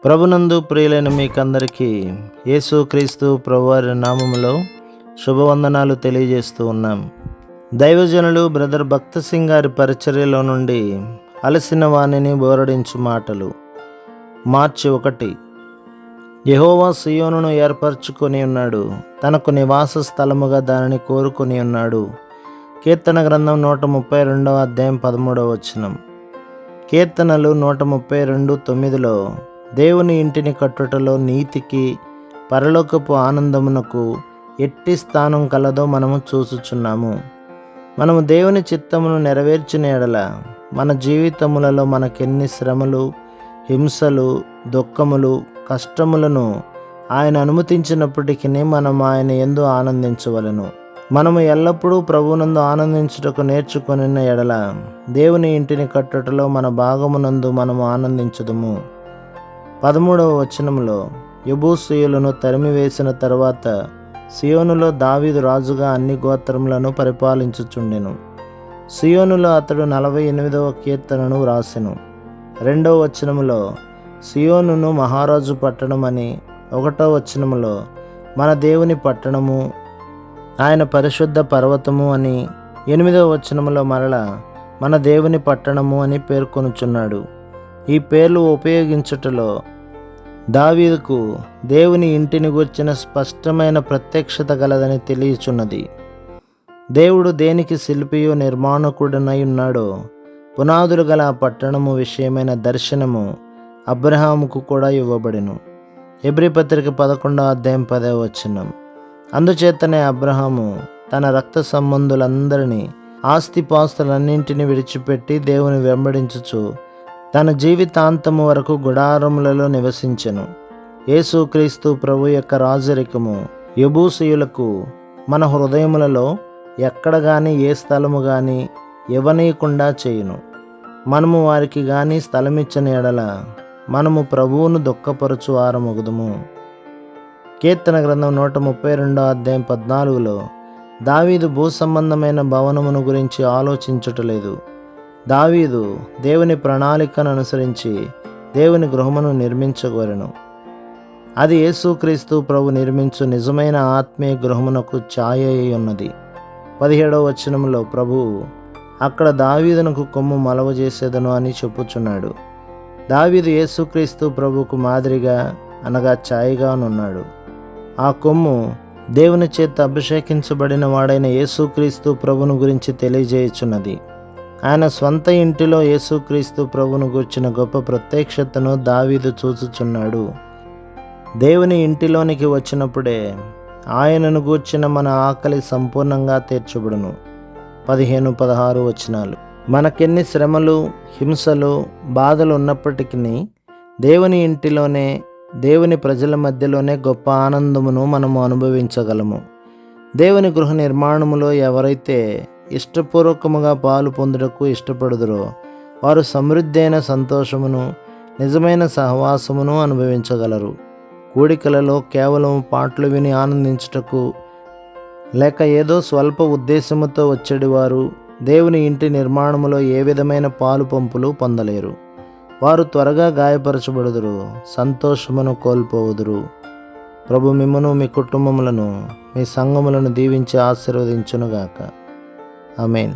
ప్రభునందు ప్రియులైన మీకందరికీ యేసుక్రీస్తు ప్రభువారి నామములో శుభవందనాలు తెలియజేస్తూ ఉన్నాం. దైవజనులు బ్రదర్ భక్త సింగ్ గారి పరిచర్యలో నుండి అలసిన వాణిని బోరడించు మాటలు. మార్చి 1. యెహోవా సియోనును ఏర్పరచుకొని ఉన్నాడు, తనకు నివాస స్థలముగా దానిని కోరుకొని ఉన్నాడు. కీర్తన గ్రంథం 132 అధ్యాయం 13వ వచనం. కీర్తనలు 132:9లో దేవుని ఇంటిని కట్టుటలో నీతికి పరలోకపు ఆనందమునకు ఎట్టి స్థానం కలదో మనము చూసుచున్నాము. మనము దేవుని చిత్తమును నెరవేర్చిన ఎడల మన జీవితములలో మనకెన్ని శ్రమలు, హింసలు, దుఃఖములు, కష్టములను ఆయన అనుమతించినప్పటికీ మనం ఆయన యందు ఆనందించవలెను. మనము ఎల్లప్పుడూ ప్రభువునందు ఆనందించుటకు నేర్చుకొనిన ఎడల దేవుని ఇంటిని కట్టుటలో మన భాగమునందు మనము ఆనందించుదుము. 13వ వచనంలో యెబూసీయులను తరిమివేసిన తరువాత సియోనులో దావీదు రాజుగా అన్ని గోత్రములను పరిపాలించుచుండెను. సియోనులో అతడు 48వ కీర్తనను వ్రాసెను. 2వ వచనములో సియోనును మహారాజు పట్టణం అని, 1వ వచనములో మన దేవుని పట్టణము, ఆయన పరిశుద్ధ పర్వతము అని, 8వ వచనములో మరలా మన దేవుని పట్టణము అని పేర్కొనుచున్నాడు. ఈ పేర్లు ఉపయోగించుటలో దావీదుకు దేవుని ఇంటిని గూర్చిన స్పష్టమైన ప్రత్యక్షత గలదని తెలియచున్నది. దేవుడు దేనికి శిల్పియో నిర్మాణకుడనై ఉన్నాడో పునాదులు గల ఆ పట్టణము విషయమైన దర్శనము అబ్రహాముకు కూడా ఇవ్వబడెను. హెబ్రీ పత్రిక 11వ అధ్యాయం 10వ వచనం. అందుచేతనే అబ్రహాము తన రక్త సంబంధులందరినీ, ఆస్తిపాస్తులన్నింటినీ విడిచిపెట్టి దేవుని వెంబడించుచు తన జీవితాంతము వరకు గుడారములలో నివసించెను. యేసుక్రీస్తు ప్రభు యొక్క రాజరికము యెబూసీయులకు మన హృదయములలో ఎక్కడ గాని ఏ స్థలము గాని ఇవ్వనీయకుండా చేయును. మనము వారికి గాని స్థలమిచ్చని ఎడల మనము ప్రభువును దుఃఖపరచు వారమగుదుము. కీర్తన గ్రంథం 132 అధ్యాయం 14లో దావీదు భూ సంబంధమైన భవనమును గురించి ఆలోచించుటలేదు. దావీదు దేవుని ప్రణాళికను అనుసరించి దేవుని గృహమును నిర్మించగోరెను. అది యేసుక్రీస్తు ప్రభు నిర్మించు నిజమైన ఆత్మీయ గృహమునకు ఛాయ అయి ఉన్నది. 17వ వచనంలో ప్రభువు అక్కడ దావీదునకు కొమ్ము మలవజేసేదను అని చెప్పుచున్నాడు. దావీదు యేసుక్రీస్తు ప్రభువుకు మాదిరిగా అనగా ఛాయగానున్నాడు. ఆ కొమ్ము దేవుని చేత అభిషేకించబడిన వాడైన యేసుక్రీస్తు ప్రభును గురించి తెలియజేయుచున్నది. ఆయన స్వంత ఇంటిలో యేసుక్రీస్తు ప్రభును గూర్చిన గొప్ప ప్రత్యక్షతను దావీదు చూచుచున్నాడు. దేవుని ఇంటిలోనికి వచ్చినప్పుడే ఆయనను గూర్చిన మన ఆకలి సంపూర్ణంగా తీర్చబడును. 15-16 వచనాలు. మనకెన్ని శ్రమలు, హింసలు, బాధలు ఉన్నప్పటికీ దేవుని ఇంటిలోనే, దేవుని ప్రజల మధ్యలోనే గొప్ప ఆనందమును మనము అనుభవించగలము. దేవుని గృహ నిర్మాణములో ఎవరైతే ఇష్టపూర్వకముగా పాలు పొందుటకు ఇష్టపడుదురో వారు సమృద్ధి అయిన సంతోషమును, నిజమైన సహవాసమును అనుభవించగలరు. కూడికలలో కేవలం పాటలు విని ఆనందించుటకు లేక ఏదో స్వల్ప ఉద్దేశముతో వచ్చేటివారు దేవుని ఇంటి నిర్మాణములో ఏ విధమైన పాలు పంపులు పొందలేరు. వారు త్వరగా గాయపరచబడుదురు, సంతోషమును కోల్పోవుదురు. ప్రభు మిమ్మును, మీ కుటుంబములను, మీ సంఘములను దీవించి ఆశీర్వదించునుగాక. ఆమేన్.